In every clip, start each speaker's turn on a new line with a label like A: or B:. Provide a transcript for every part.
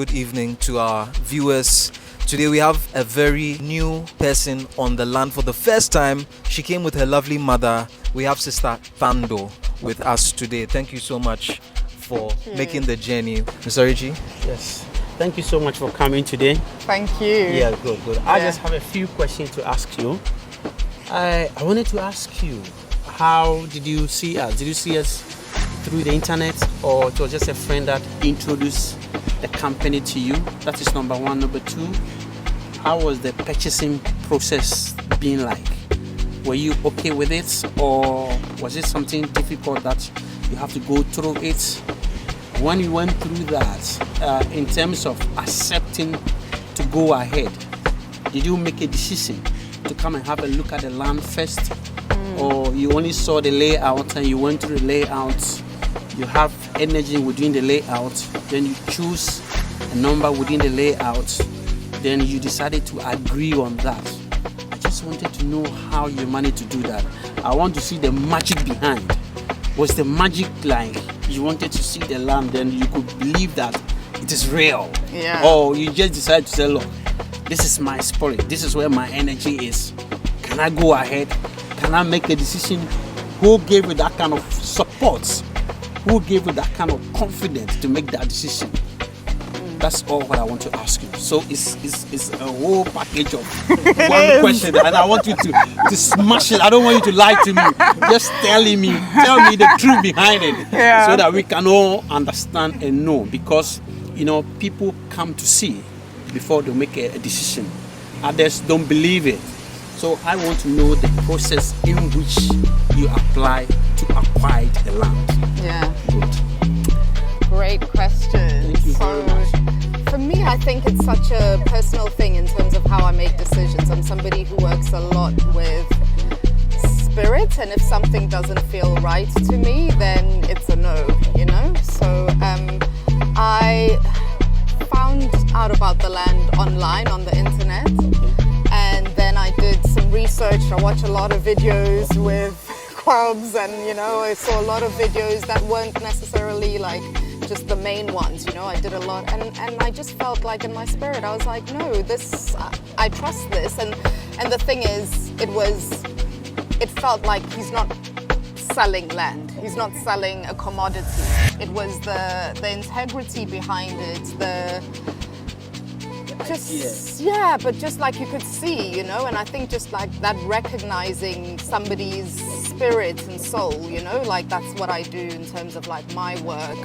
A: Good evening to our viewers. Today we have a very new person on the land for the first time. She came with her lovely mother. We have Sister Thando with us today. Thank you so much for making the journey. Mr. Richie?
B: Yes. Thank you so much for coming today.
C: Thank you.
B: Yeah, good. I just have a few questions to ask you. I wanted to ask you, how did you see us? Did you see us through the internet, or it was just a friend that introduced the company to you? That is number one. Number two, how was the purchasing process being like? Were you okay with it, or was it something difficult that you have to go through it? When you went through that, in terms of accepting to go ahead, did you make a decision to come and have a look at the land first? Or you only saw the layout and you went through the layout, you have energy within the layout, then you choose a number within the layout, then you decided to agree on that? I just wanted to know how you managed to do that. I want to see the magic behind. Was the magic like you wanted to see the land, then you could believe that it is real?
C: Yeah.
B: Or you just decided to say, look, this is my spirit, this is where my energy is. Can I go ahead? Can I make a decision? Who gave you that kind of support? Who gave you that kind of confidence to make that decision? That's all what I want to ask you. So it's a whole package of one question, and I want you to smash it. I don't want you to lie to me. Just tell me the truth behind it, so that we can all understand and know. Because people come to see before they make a decision. Others don't believe it. So I want to know the process in which you apply to acquire the land.
C: Yeah.
B: Good.
C: Great question.
B: Thank you very much.
C: For me, I think it's such a personal thing in terms of how I make decisions. I'm somebody who works a lot with spirit, and if something doesn't feel right to me, then it's a no, So I found out about the land online on the internet, and then I did some research. I watched a lot of videos with clubs, and I saw a lot of videos that weren't necessarily like just the main ones. I did a lot, and I just felt like in my spirit I was like, no, this I trust this. And the thing is, it felt like he's not selling land, he's not selling a commodity. It was the integrity behind it, but just like you could see, and I think just like that, recognizing somebody's spirit and soul, like that's what I do in terms of like my work,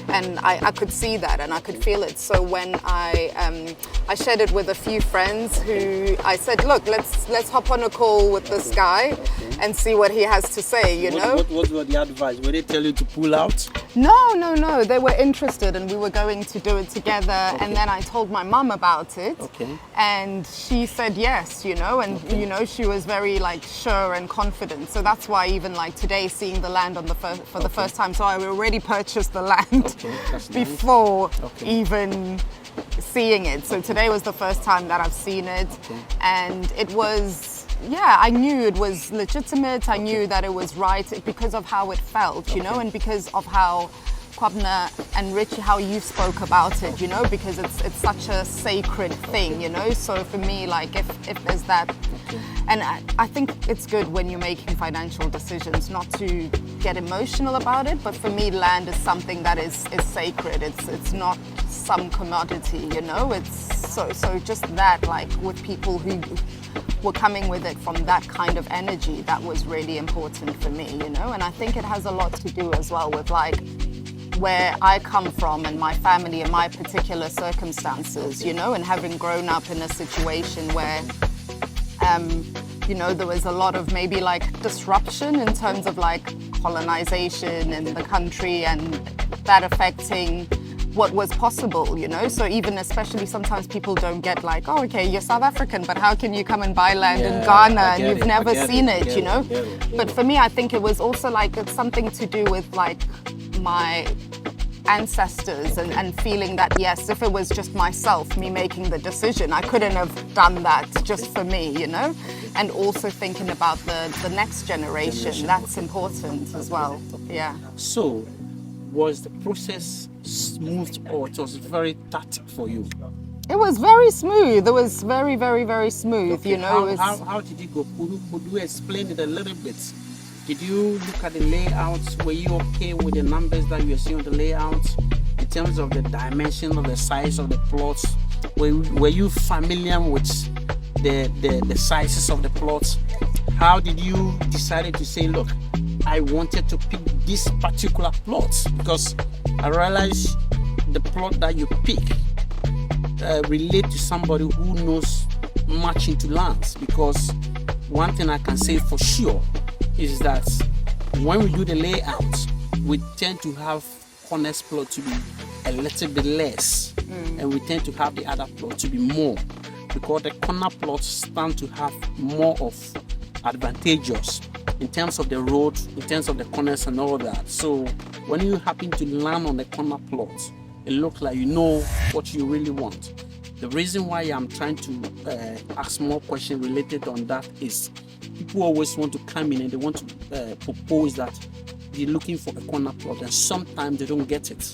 C: and I could see that and I could feel it. So when I shared it with a few friends, who I said, look, let's hop on a call with this guy and see what he has to say.
B: What was the advice? Would they tell you to pull out?
C: No. They were interested, and we were going to do it together. Okay. And then I told my mum about it. Okay. And she said yes, and she was very like sure and confident. So that's why even like today, seeing the land for the first time. So I already purchased the land before even seeing it. So today was the first time that I've seen it, and it was. Yeah, I knew it was legitimate. I knew that it was right because of how it felt, and because of how Kwabna and Richie, how you spoke about it, because it's such a sacred thing, So for me, like if there's that, and I think it's good when you're making financial decisions not to get emotional about it, but for me, land is something that is sacred. It's not some commodity, It's so just that, like with people who were coming with it from that kind of energy, that was really important for me, and I think it has a lot to do as well with like where I come from and my family and my particular circumstances, and having grown up in a situation where there was a lot of maybe like disruption in terms of like colonization in the country, and that affecting what was possible, So even especially sometimes people don't get like, oh, okay, you're South African, but how can you come and buy land in Ghana and you've never seen it, But for me, I think it was also like it's something to do with like my ancestors and feeling that, yes, if it was just myself, me making the decision, I couldn't have done that just for me, And also thinking about the next generation, that's important as well. Yeah.
B: So Was the process smooth or it was very tight for you?
C: It was very smooth. It was very, very, very smooth.
B: Okay.
C: You know,
B: how did it go? Could you explain it a little bit? Did you look at the layouts? Were you okay with the numbers that you see on the layouts in terms of the dimension of the size of the plots? Were you familiar with the sizes of the plots? How did you decide to say, look, I wanted to pick this particular plot? Because I realized the plot that you pick relate to somebody who knows much into lands. Because one thing I can say for sure is that when we do the layout, we tend to have corners plot to be a little bit less, and we tend to have the other plot to be more, because the corner plots stand to have more of advantageous in terms of the road, in terms of the corners and all that. So when you happen to land on the corner plot, it looks like you know what you really want. The reason why I'm trying to ask more questions related on that is people always want to come in and they want to propose that they're looking for a corner plot, and sometimes they don't get it.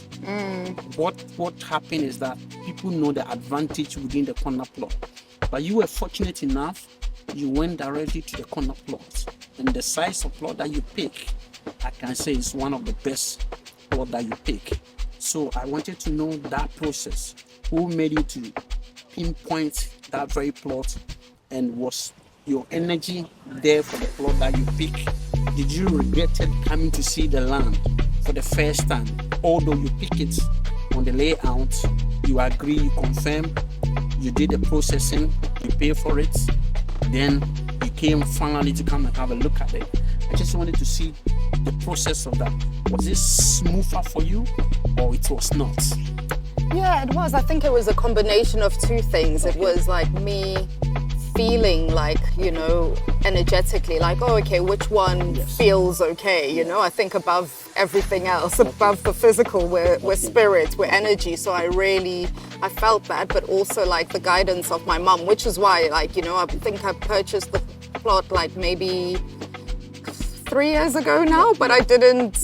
B: What happened is that people know the advantage within the corner plot, but you were fortunate enough, you went directly to the corner plot, and the size of plot that you pick, I can say is one of the best plot that you pick. So I wanted to know that process. Who made you to pinpoint that very plot, and was your energy there for the plot that you pick? Did you regret it coming to see the land for the first time? Although you pick it on the layout, you agree, you confirm, you did the processing, you pay for it, then you came finally to come and have a look at it. I just wanted to see the process of that. Was it smoother for you or it was not?
C: Yeah, it was. I think it was a combination of two things. It was like me feeling like, you know, energetically, like, oh, okay, which one feels okay? You know, I think above everything else, above the physical, we're spirit, we're energy. So I felt that, but also like the guidance of my mum, which is why, like, you know, I think I purchased the plot like maybe 3 years ago now, but I didn't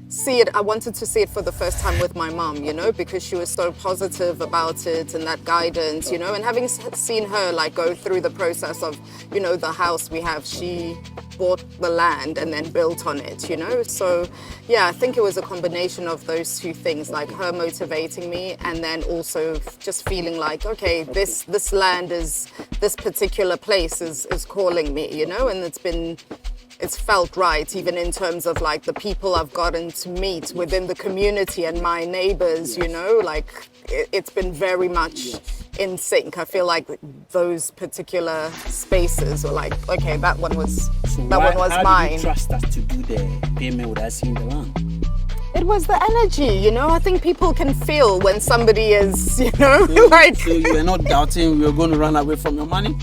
C: see it. I wanted to see it for the first time with my mum, you know, because she was so positive about it and that guidance, you know, and having seen her like go through the process of, you know, the house we have, she bought the land and then built on it, you know. So yeah, I think it was a combination of those two things, like her motivating me and then also just feeling like, okay, this land is, this particular place is calling me, you know, and it's felt right, even in terms of like the people I've gotten to meet within the community and my neighbors, you know, like it's been very much in sync. I feel like those particular spaces were like, okay, that one was
B: How
C: mine.
B: Did you trust us to do the payment without seeing the land?
C: It was the energy, you know. I think people can feel when somebody is, you know,
B: So you were not doubting we were going to run away from your money?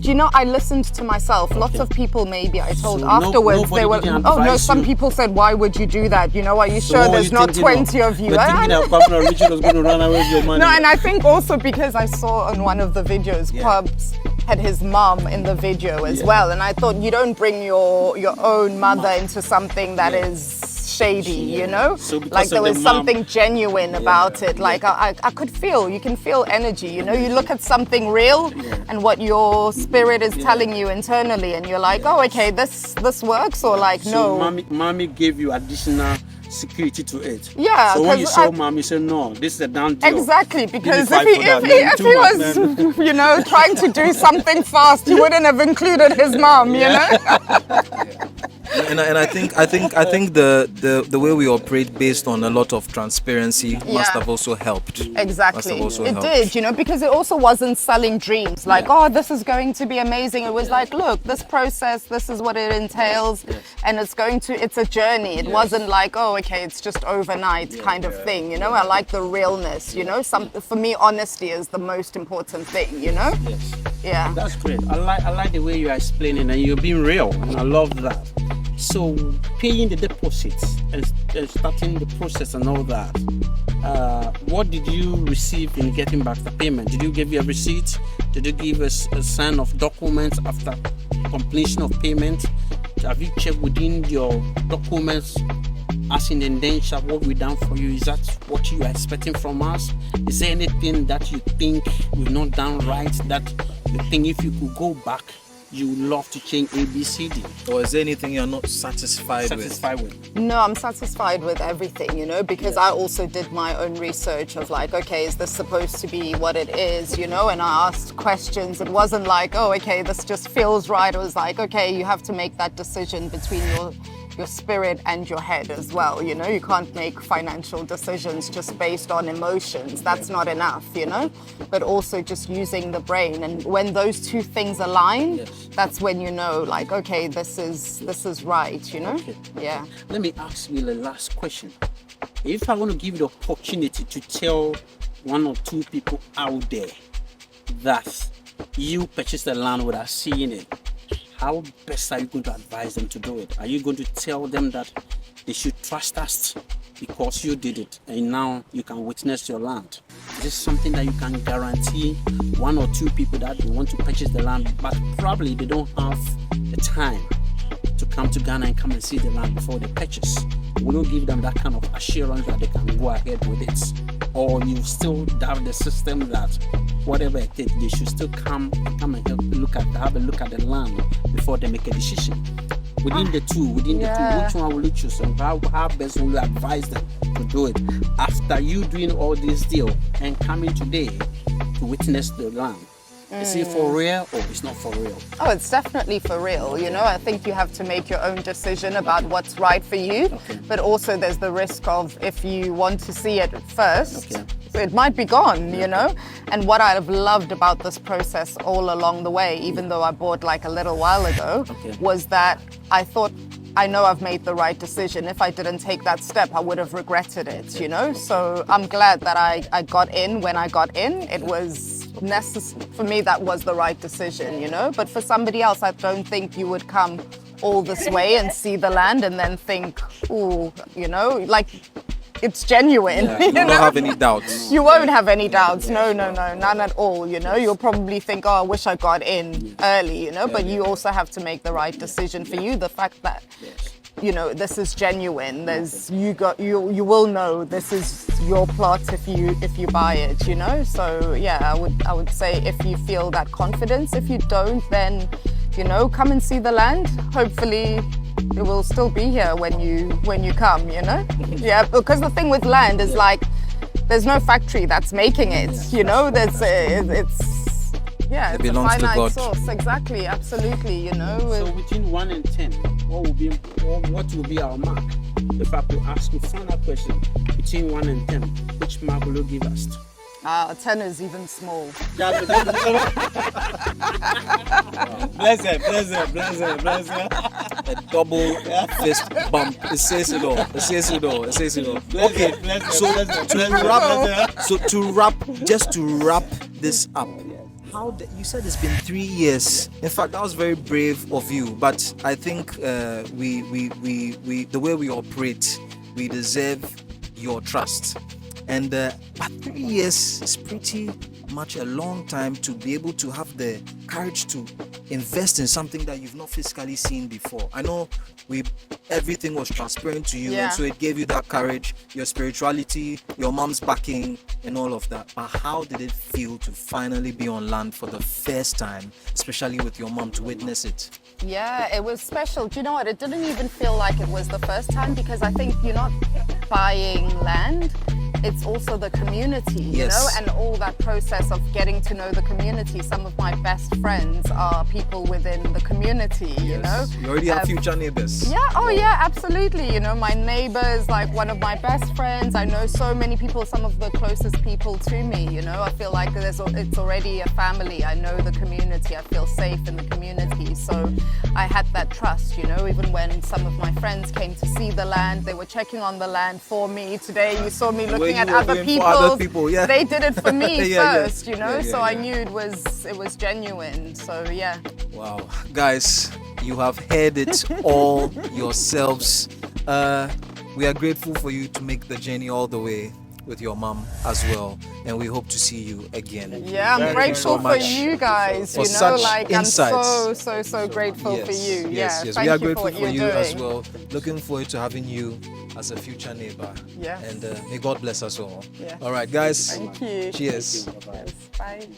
C: Do you know, I listened to myself. Lots of people, maybe I told
B: So
C: afterwards, they were,
B: didn't
C: oh no,
B: advise
C: some
B: you?
C: people said, why would you do that? You know, are you
B: So
C: sure
B: what
C: there's
B: you
C: not
B: thinking
C: 20 of you?
B: You're thinking that Governor Richie was going to run away with your money?
C: No, and I think also because I saw on one of the videos, Pubs had his mom in the video as well. And I thought, you don't bring your own mother into something that is shady, you know?
B: So because
C: like there
B: of the
C: was
B: mom-
C: something genuine about it. Like I could feel, you can feel energy, you know? You look at something real and what your spirit is telling you internally and you're like, oh, okay, this works, or like,
B: So
C: no.
B: mommy gave you additional security to it.
C: Yeah,
B: So when you
C: 'cause
B: saw mommy, you said, no, this is a down deal.
C: Exactly, because
B: five
C: if
B: for that,
C: he
B: man. Too much,
C: was, you know, trying to do something fast, he wouldn't have included his mom, you know?
A: And I think the way we operate based on a lot of transparency must have also helped.
C: Exactly.
A: Must have also
C: It
A: helped.
C: did, you know, because it also wasn't selling dreams like, oh, this is going to be amazing. It was like, look, this process, this is what it entails, and it's a journey. It wasn't like, oh, okay, it's just overnight kind of thing, you know. I like the realness, you know. For me, honesty is the most important thing, you know.
B: Yes.
C: Yeah.
B: That's great. I like the way you are explaining and you're being real, and I love that. So paying the deposits and starting the process and all that, what did you receive in getting back the payment? Did you give you a receipt? Did you give us a sign of documents after completion of payment? Have you checked within your documents as in the nature of what we've done for you? Is that what you are expecting from us? Is there anything that you think we've not done right, that you think if you could go back, you would love to change A, B, C, D?
A: Or is there anything you're not satisfied with?
C: No, I'm satisfied with everything, you know, because I also did my own research of like, okay, is this supposed to be what it is, you know, and I asked questions. It wasn't like, oh, okay, this just feels right. It was like, okay, you have to make that decision between your spirit and your head as well, you know. You can't make financial decisions just based on emotions. That's not enough, you know, but also just using the brain. And when those two things align, that's when you know, like, okay, this is right, you know. Yeah.
B: Let me ask you the last question. If I want to give you the opportunity to tell one or two people out there that you purchased the land without seeing it, how best are you going to advise them to do it? Are you going to tell them that they should trust us because you did it and now you can witness your land? Is this something that you can guarantee one or two people that they want to purchase the land, but probably they don't have the time to come to Ghana and come and see the land before they purchase? Will you give them that kind of assurance that they can go ahead with it? Or you still have the system that whatever it takes, they should still come and have a look at the land before they make a decision? Within the two, which one will you choose, and how best will you advise them to do it after you doing all this deal and coming today to witness the land? Is it for real or it's not for real?
C: Oh, it's definitely for real. You know, I think you have to make your own decision about what's right for you. But also there's the risk of if you want to see it first, it might be gone, you know? And what I've loved about this process all along the way, even though I bought like a little while ago, was that I thought, I know I've made the right decision. If I didn't take that step, I would have regretted it, you know? So I'm glad that I got in when I got in. It was necessary. For me, that was the right decision, you know? But for somebody else, I don't think you would come all this way and see the land and then think, ooh, you know, like it's genuine.
A: Yeah, you don't have any doubts.
C: You won't have any doubts. No, none at all, you know? You'll probably think, oh, I wish I got in early, you know? But you also have to make the right decision for you. The fact that, you know, this is genuine. You will know this is your plot if you buy it, you know? So yeah, I would say if you feel that confidence. If you don't, then, you know, come and see the land. Hopefully it will still be here when you come, you know? Yeah, because the thing with land is like there's no factory that's making it, you know? It's a finite source. Exactly, absolutely, you know.
B: So between 1 and 10, what will be our mark? If I could ask you a final question, between 1 and 10, which mark will you give us?
C: 10 is even small.
B: Bless her.
A: A double fist bump. It says it all. Okay, just to wrap this up. You said it's been 3 years. In fact, that was very brave of you. But I think we the way we operate, we deserve your trust. And but 3 years is pretty much a long time to be able to have the courage to invest in something that you've not physically seen before. I know everything was transparent to you, and so it gave you that courage, your spirituality, your mom's backing, and all of that. But how did it feel to finally be on land for the first time, especially with your mom, to witness it?
C: Yeah, it was special. Do you know what? It didn't even feel like it was the first time, because I think you're not buying land. It's also the community, you know, and all that process of getting to know the community. Some of my best friends are people within the community, you know.
A: You already have future neighbors.
C: Yeah, yeah, absolutely. You know, my neighbor is like one of my best friends. I know so many people, some of the closest people to me, you know. I feel like it's already a family. I know the community. I feel safe in the community. So I had that trust, you know, even when some of my friends came to see the land, they were checking on the land for me. Today you saw me looking at other people. They did it for me first, you know. So I knew it was genuine. So yeah.
A: Wow, guys, you have heard it all yourselves. We are grateful for you to make the journey all the way with your mom as well, and we hope to see you again.
C: Yeah, I'm grateful for you guys. You know, like insights. I'm so grateful for you.
A: Yes, we are grateful for you as well. Looking forward to having you as a future neighbor.
C: Yes.
A: And may God bless us all.
C: Yes.
A: All right, guys.
C: Thank you.
A: Cheers.
B: Thank you. Bye-bye.
C: Yes. Bye.